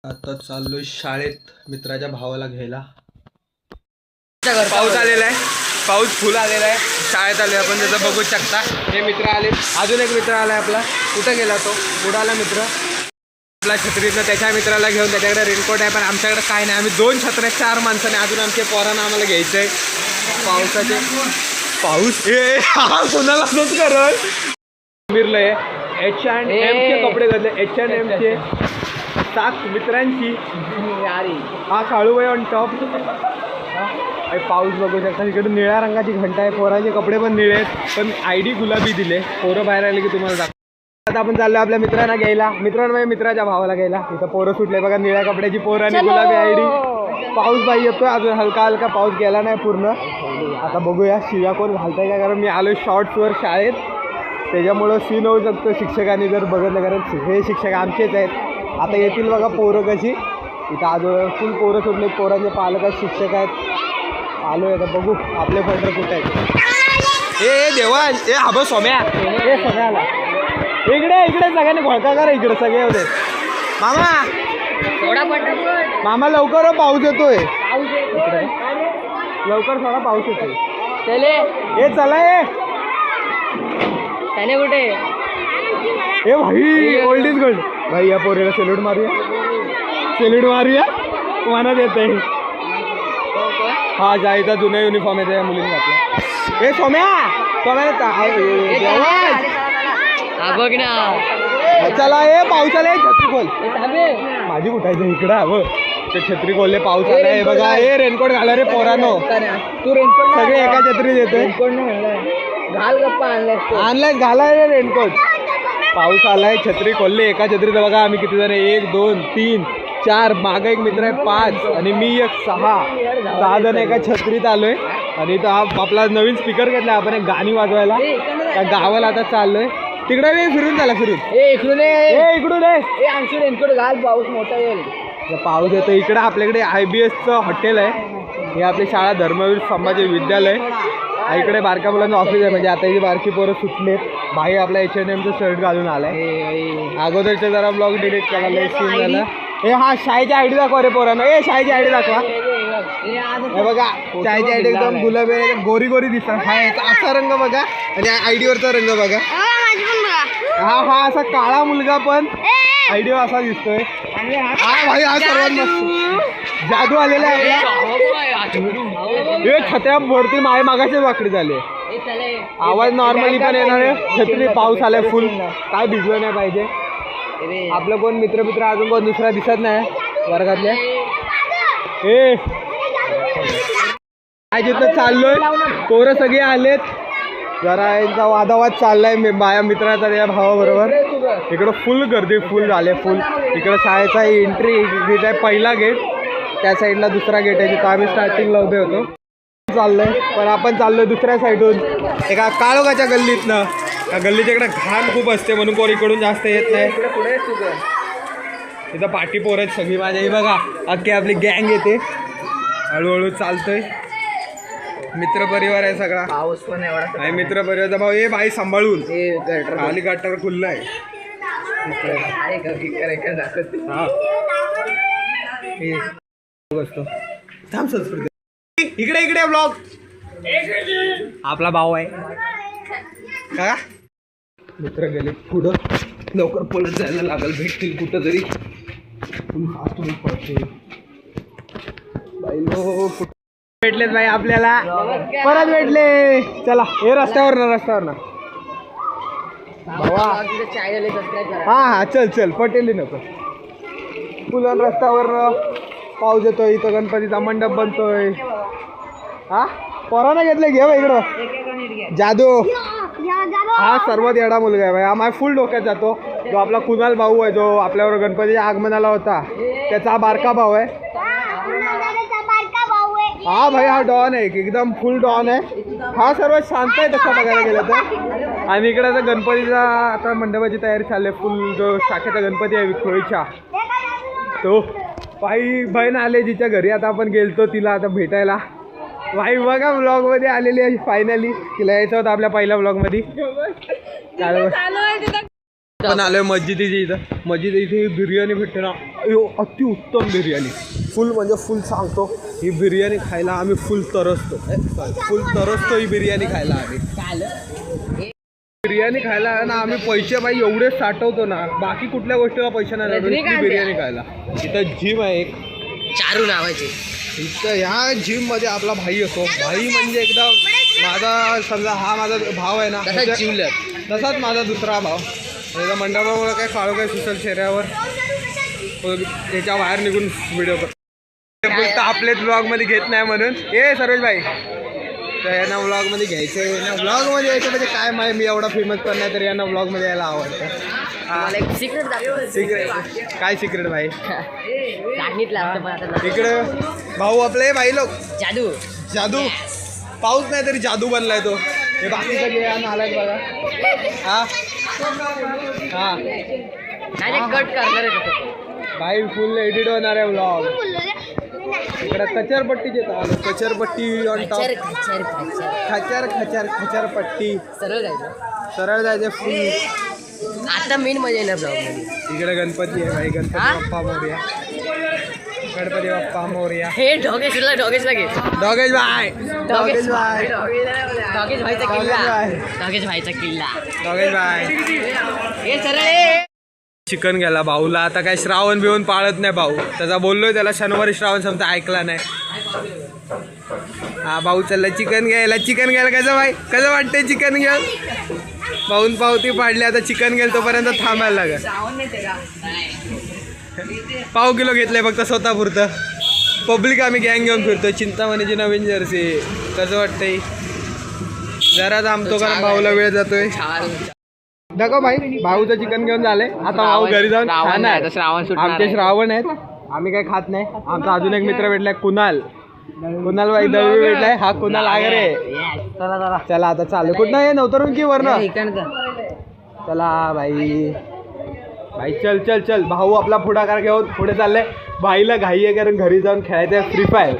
आता चाललोय शाळेत मित्राच्या भावाला घ्यायला. पाऊस आलेला आहे, पाऊस फुल आलेला आहे. शाळेत आलोय आपण, त्याचं बघू शकता. हे मित्र आले, अजून एक मित्र आलाय आपला. कुठं गेला तो? उडाला मित्र आपला छत्रीतनं. त्याच्या मित्राला घेऊन, त्याच्याकडे रेनकोट आहे पण आमच्याकडे काय नाही. आम्ही 2 छत्र्या 4 माणसाने. अजून आमच्या पोरांना आम्हाला घ्यायचंय. पावसाचे पाऊस कोणाला असंच करत मिरलंय. H&Mचे कपडे घातले, H&Mचे 7 मित्रांची. हा काळूबाई ऑन टॉप. पाऊस बघू शकता. इकडे निळ्या रंगाची घंटा आहे. पोरांचे कपडे पण निळे आहेत पण ID गुलाबी दिले. पोरं बाहेर आले की तुम्हाला दाखव. आता आपण चाललो आपल्या मित्रांना घ्यायला. मित्राच्या भावाला घ्यायला. इथं पोरं सुटले बघा, निळ्या कपड्याची पोरं आणि गुलाबी ID. पाऊस बाई येतोय, अजून हलका हलका पाऊस गेला नाही पूर्ण. आता बघूया शिव्या कोण घालताय का, कारण मी आलोय शॉर्ट्सवर शाळेत, त्याच्यामुळं सीन होऊ शकतो शिक्षकांनी जर बघितलं, कारण हे शिक्षक आमचेच आहेत. आता येतील बघा पोरं कशी. इथं आजोळ फुल पोरं सुटले, पोरांचे पालक आहेत, शिक्षक आहेत. आलोय आता, बघू आपले फंडर कुठे आहेत. ए देवा, ए हा सोम्या, ए सोम्या आला. इकडे सगळ्यांनी घोळका करा. इकडे सगळे होते. मामा लवकर, पाऊस येतोय. लवकर थोडा पाऊस येतोय. चले चला. त्याने कुठे? ए भाई, ओल्ड इज गोल्ड भाई. या पोरीला सॅल्यूट मारूया. मनात येते. हा जायचा जुना युनिफॉर्म आहे त्या मुलीने घातला. ए सोम्या बघ ना. चला. ए पाऊस आलाय, छत्री खोल. माझी कुठायचं इकडं हवं. ते छत्री खोलले, पाऊस आलाय बघा. ए रेनकोट घाला रे पोरानो. तू रेनकोट सगळे एका छत्री देते. घाल गप्पा आणलाय, घालाय रे रेनकोट. पाऊस आलाय, छत्री खोलले, एका छत्रीत बघा आम्ही किती जण. 1 2 3 4, मागं एक मित्र आहे 5 आणि मी एक 6 जण एका छत्रीत आलोय. आणि इथं आपला नवीन स्पीकर घेतला आपण, एक गाणी वाजवायला. त्या गावाला आता चाललोय. तिकडे फिरून झाला फिरून. इकडून रेनकोट घाल, पाऊस मोठा येईल. पाऊस येतो. इकडे आपल्याकडे IBSचं हॉटेल आहे. हे आपली शाळा धर्मवीर संभाजी विद्यालय. इकडे बारक्या मुलांचं ऑफिस आहे. म्हणजे आता ही बारकी पोरं सुटलेत. भाई आपला H&Mचं शर्ट घालून आलाय. अगोदरच्या जरा ब्लॉग डिलीट केला, सीन झाला. हे हा शाळेची ID दाखवा रे पोरांनो. ए शाळेची ID दाखवा. हे बघा शाळेची ID एकदम गुलाबी, गोरी दिसतात. हा असा रंग बघा आणि ID वरचा रंग बघा. हा असा काळा मुलगा पण ID वर असा दिसतोय. हा भाई, हा सर्वात मस्त जादू आलेला आहे. छत्र्या वरती मागाचे वाकडी झाले. आवाज नॉर्मली पण येणार आहे. छत्री पाऊस आलाय फुल, काय भिजलं नाही पाहिजे. आपलं कोण मित्र अजून कोण दुसरा दिसत नाही वर्गातल्या. ए काय जिथं चाललोय, पोरं सगळे आलेत. जरा यांचा वादावाद चाललाय माझ्या मित्राचा त्या भावाबरोबर. इकडं फुल गर्दी, फुल झाले फुल. इकडं शाळेचा एंट्री गेट आहे, पहिला गेट. त्या साईडला दुसरा गेट आहे, जिथं आम्ही स्टार्टिंगला उभे होतो. चाललोय पण आपण चाललोय दुसऱ्या साईडून, एका काळोखाच्या गल्लीतनं. त्या गल्लीच्या इकडे घाण खूप असते म्हणून पोर इकडून जास्त येत नाही. तिथं पाठी पोर आहेत सगळी माझ्या. ही बघा अख्खी आपली गँग येते. हळूहळू चालतोय. मित्रपरिवार आहे सगळा. पाऊस पण एवढा. मित्रपरिवारचा भाऊ. ए भाई सांभाळून, खाली गटर खुल्लं आहे. थांब संस्कृती. इकडे ब्लॉग. आपला भाऊ आहे का. मित्र गेले पुढं, लवकर पळत जायला लागल. भेटतील कुठं तरी. भेटलेत भाई आपल्याला, परत भेटले. चला हे रस्त्यावर ना भावा. हा चल पटेली नको. पुलन रस्त्यावर पाऊस येतोय. इथं गणपतीचा मंडप बनतोय. हा पोरानं घेतले. घे इकडं जादू. हा सर्वात येडा मुलगा आहे भाई. हा माझ्या फुल डोक्यात जातो. जो आपला कुणाल भाऊ आहे, जो आपल्यावर गणपतीच्या आगमनाला होता, त्याचा हा बारका भाऊ आहे. हा भाई, हा डॉन आहे, एकदम फुल डॉन आहे. हा सर्वात शांत आहे तसं बघायला गेलं तर. आणि इकडे आता गणपतीचा आता मंडपाची तयारी चालली आहे. फुल जो शाखेचा गणपती आहे विठोळीच्या, तो भाई बहीण आले जिच्या घरी आता आपण गेलतो तिला आता भेटायला. भाई बघा ब्लॉगमध्ये आलेली आहे फायनली. तिला यायचं होतं आपल्या पहिल्या ब्लॉगमध्ये. पण आलोय मस्जिदीची इथं. मस्जिद इथे बिर्याणी भेटते ना, अति उत्तम बिर्याणी. फुल म्हणजे फुल सांगतो, ही बिर्याणी खायला आम्ही फुल तरसतो ही बिर्याणी खायला आम्ही. बिर्याणी खायला ना आम्ही पैसे बाई एवढे साठवतो ना, बाकी कुठल्या गोष्टीला पैसे नाही लागत बिर्याणी खायला. इथं जिम आहे एक, चारू नावाचे. इथं ह्या जिम मध्ये आपला भाई येतो. भाई म्हणजे एकदम माझा, समजा हा माझा भाव आहे ना, तसाच माझा दुसरा भाव. त्याच्या मंडपामुळे काय काळू काय सुचल चेहऱ्यावर, त्याच्या बाहेर निघून व्हिडिओ करतो. आपलेच ब्लॉगमध्ये घेत नाही म्हणून. ए सरोज भाई, तर यांना ब्लॉगमध्ये घ्यायचं, यांना ब्लॉगमध्ये यायचं म्हणजे काय माहिती, मी एवढा फेमस पण नाही तर यांना ब्लॉगमध्ये यायला आवडतं. सिक्रेट काय सिक्रेट भाई? इकडे भाऊ आपले भाई लोक जादू पाऊस नाही तरी जादू बनलाय तो. हे बाकी सगळे आलाय बघा. हा कट करणार भाई फुल एडिट होणार आहे ब्लॉग. इकडे कचरपट्टीचे आलो, कचरपट्टी ऑन टॉप, खचर पट्टी. सरळ जायचं फुल. आता मेन मजा येणार ब्लॉग मध्ये. इकडे गणपती आहे भाई, गणपती बाप्पा मोरया, गणपती बाप्पा मोरया. हे ढोगेशला घे. डॉगेश भाई, ढोगेश भाईचा किल्ला. डॉगेश भाई हे सरळ चिकन घ्यायला भाऊला. आता काय श्रावण बिवून पाळत नाही भाऊ, त्याचा बोललोय त्याला शनिवारी श्रावण समजा, ऐकला नाही. हा भाऊ चालला चिकन घ्यायला. कसं भाई, कसं वाटतंय चिकन घेऊन? भाऊन पावती पाडली, आता चिकन घेईल तोपर्यंत थांबायला लागेल. पाव किलो घेतलंय फक्त स्वतः पुरतं. पब्लिक आम्ही गँग घेऊन फिरतो. चिंतामणीची नवीन जर्सी. कसं वाटतंय? जरा थांबतो कारण भाऊला वेळ जातोय. दाखव भाई, भाऊचं चिकन घेऊन झालंय. आता भाऊ घरी जाऊन खाणार. आमचे श्रावण आहेत, आम्ही काय खात नाही. आमचा अजून एक मित्र भेटलाय कुणाल भाई दळवी भेटलाय. हा कुणाल आगरे. चला आता चालू. कुठं आहे नवतरून की वरनं? चला भाई चल. भाऊ आपला पुढाकार घेऊन पुढे चाललाय. भाईला घाई आहे कारण घरी जाऊन खेळायचं आहे फ्री फायर.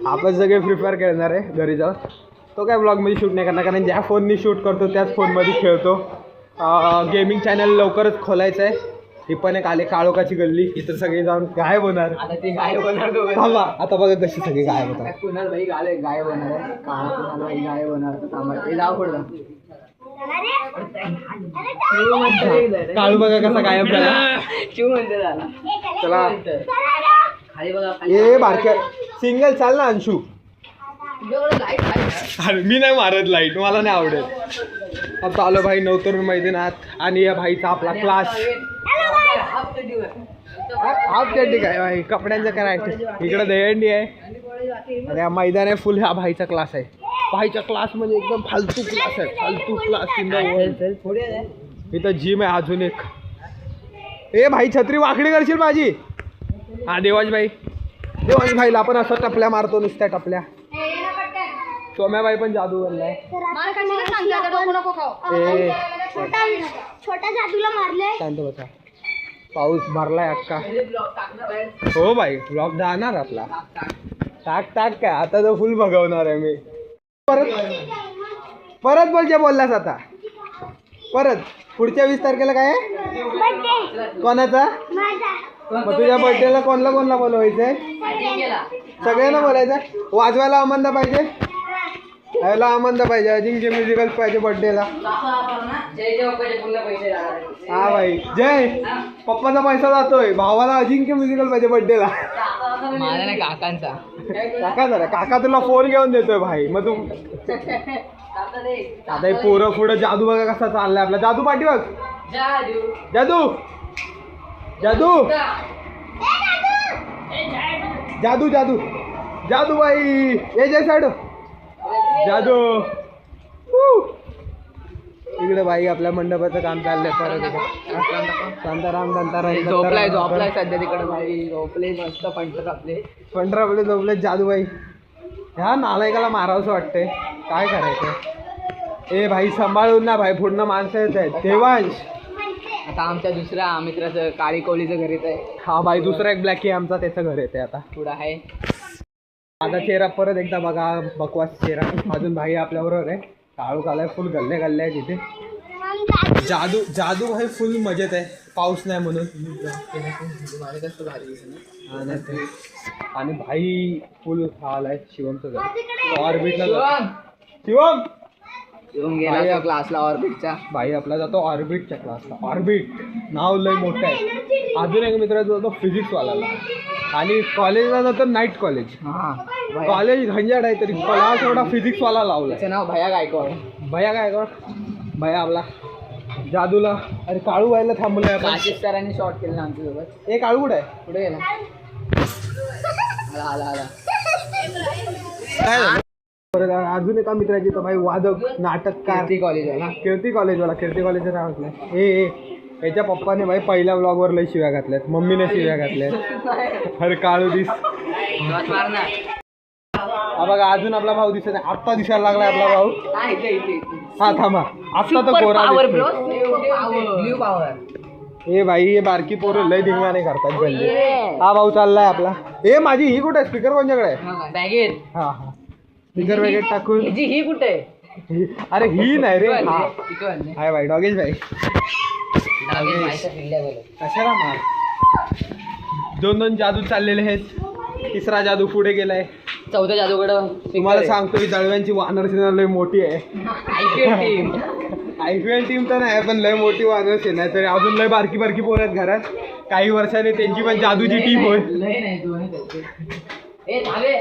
आपण सगळे फ्री फायर खेळणार आहे घरी जाऊन. तो काय ब्लॉगमध्ये शूट नाही करणार कारण ज्या फोननी शूट करतो त्याच फोनमध्ये खेळतो. गेमिंग चॅनल लवकरच खोलायचं आहे. ही पण एक आले काळोखाची गल्ली. इथं सगळे जाऊन गायब होणार. थांबा, आता बघा कशी सगळी गायब होतात. कुणाल भाई गायब होणार आहे. कुणाल भाई गायब होणार. काळू बघा कसा गायब झाला. चला ए बारक्या सिंगल चाल ना अंशू. मी नाही मारत लाईट, मला नाही आवडेल. आता आलो भाई नवतरुण मैदानात आणि या भाईचा आपला क्लास. हाफ चड्डी काय भाई, कपड्यांचं करायचं. इकडं दहीहंडी आहे आणि हा मैदान आहे फुल. हा भाईचा क्लास आहे. भाईचा क्लास म्हणजे एकदम फालतू क्लास आहे, फालतू क्लास इन द वर्ल्ड. इथं जिम आहे अजून एक. ए भाई छत्री वाकडी करशील माझी. हा देवाज भाईला आपण असं टपल्या मारतो, नुसत्या टपल्या. सोम्याबाई पण जादू बनलाय. छोटा जादूला मारले. शांत बसा. पाऊस भरलाय अक्का. हो भाई ब्लॉग जाणार आपला. टाक काय आता तर फुल बघवणार आहे मी. परत बोलचे बोललास आता. परत पुढच्या 20 तारखेला काय आहे? कोणाचा? मग तुझ्या बर्थडेला कोणला बोलवायचंय? सगळ्यांना बोलायचं. वाजवायला आमंदा पाहिजे, यायला आमंदा पाहिजे, अजिंक्य म्युझिकल पाहिजे बर्थडेला. हा भाई जय. पप्पाचा पैसा जातोय, भावाला अजिंक्य म्युझिकल पाहिजे बर्थडेला. काका तुला फोन घेऊन देतोय भाई. मग तू आता हे पोरं पुढं जादू बघा कसा चाललाय आपला. जादू पाठी बघ. जादू भाई ये जय साइड. जादू इकडे भाई आपल्या मंडपाचं काम चाललंय. परत शांताराम झोपलाय सध्या तिकडे भाई. झोपले मस्त पंढर झोपले. जादू भाई ह्या नालायकाला मारावंसं वाटतंय, काय करायचं. ए भाई सांभाळून ना भाई, पूर्ण माणसं येत आहेत. देवांश आता आमच्या दुसऱ्या मित्राचं काळी कोळीचं घर येत आहे. हा भाई दुसरा एक ब्लॅकी आमचा, त्याचं घर येते आता. पुढं आहे माझा चेहरा परत एकदा बघा, बकवास चेहरा. अजून भाई आपल्याबरोबर आहे. काळू कालाय फुल गल्ले आहे तिथे. जादू जादू भाई फुल मजेत आहे, पाऊस नाही म्हणून. माझं कसं भारी दिसेल आणि भाई फुल आलाय शिवमचं घर ऑर्बिटला. शिवम येऊन गेला क्लासला ऑर्बिटचा. भाई आपला जातो ऑर्बिटच्या क्लासला. ऑर्बिट नाव लय मोठं आहे. अजून एक मित्र जातो फिजिक्सवाल्याला. आणि कॉलेजला जातो नाईट कॉलेज. कॉलेज घंजाड आहे तरी क्लास एवढा फिजिक्सवाला लावला. त्याचं नाव भया गायकवाड. भया गायकवाड. भया आपला जादूला. अरे काळू व्हायला थांबलोय आपण. आशिष सरांनी शॉर्ट केलं आमच्यासोबत. ए काळू कुठे आहे? कुठे गेला? आला आला आला. काय झालं? परत अजून एका मित्राची तर भाई वादक नाटककार कीर्ती कॉलेजवाला. कीर्ती कॉलेजवाला. कीर्ती कॉलेजचं नाव ऐकलं. ए याच्या पप्पाने भाई पहिल्या ब्लॉगवर लय शिव्या घातल्यात. मम्मीने शिव्या घातल्यात. अरे काळू दिस. हा बघा अजून आपला भाऊ दिसत नाही. आत्ता दिसायला लागलाय आपला भाऊ. हा थांबा आत्ता तर गोरा ब्ल्यू पॉवर. ए भाई हे बारकी पोरं लय धिंगाणे करतात जल्दी. हा भाऊ चाललाय आपला. ए माझी ही कुठे आहे? स्पीकर कोणच्याकडे आहे? बॅगेत. हा हा स्पीकर वगैरे टाकून. ही कुठे? अरे ही नाही रे. हा आहे हाय भाई डॉगेश भाई. कशाला मार. दोन जादू चाललेले आहेत. तिसरा जादू पुढे गेलाय. चौथ्या जादूकडं तुम्हाला सांगतो की दळव्यांची वानर सेना लय मोठी आहे. टीम. IPL टीम तर नाही पण लय मोठी वानर सेना आहे. तरी अजून लय बारकी बारकी पोरं आहेत घरात. काही वर्षांनी त्यांची पण जादूची टीम होईल. लय नाही दोन ए थांबे.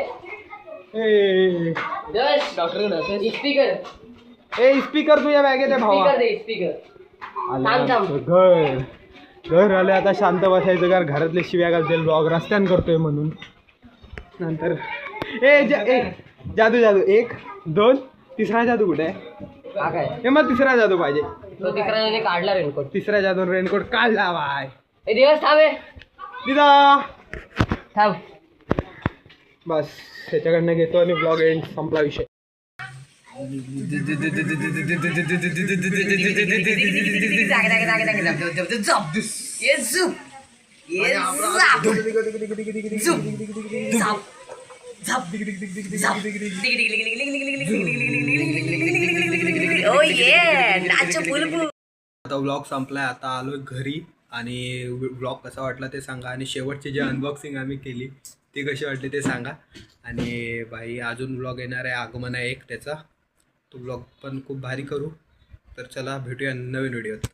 ए डॉक्टर स्पीकर. ए स्पीकर तुझ्या बॅगेत आहे भावा. स्पीकर दे स्पीकर. आलं घर आले. आता शांत बसायचं घर. घरातले शिव्या घालतील. ब्लॉग रस्त्यान करतोय म्हणून. नंतर जादू जादू 1 2 तिसरा जादू कुठे आहे? हा काय? हे मग तिसरा जादू पाहिजे. तो तिसरा जादू काढला रेनकोट. तिसऱ्या जादू रेनकोट काढला बाय. ए दिवस थांबे. दिदा थांब. बस त्याच्याकडनं घेतो आणि ब्लॉग एंड संपला विषय. आता व्लॉग संपलाय. आता आलोय घरी. आणि व्लॉग कसा वाटला ते सांगा. आणि शेवटची जी अनबॉक्सिंग आम्ही केली ती कशी वाटली ते सांगा. आणि भाई अजून व्लॉग येणार आहे. आगमन आहे एक त्याचा. तो व्लॉग पण खूप भारी करू. तर चला भेटूया नवीन व्हिडिओत.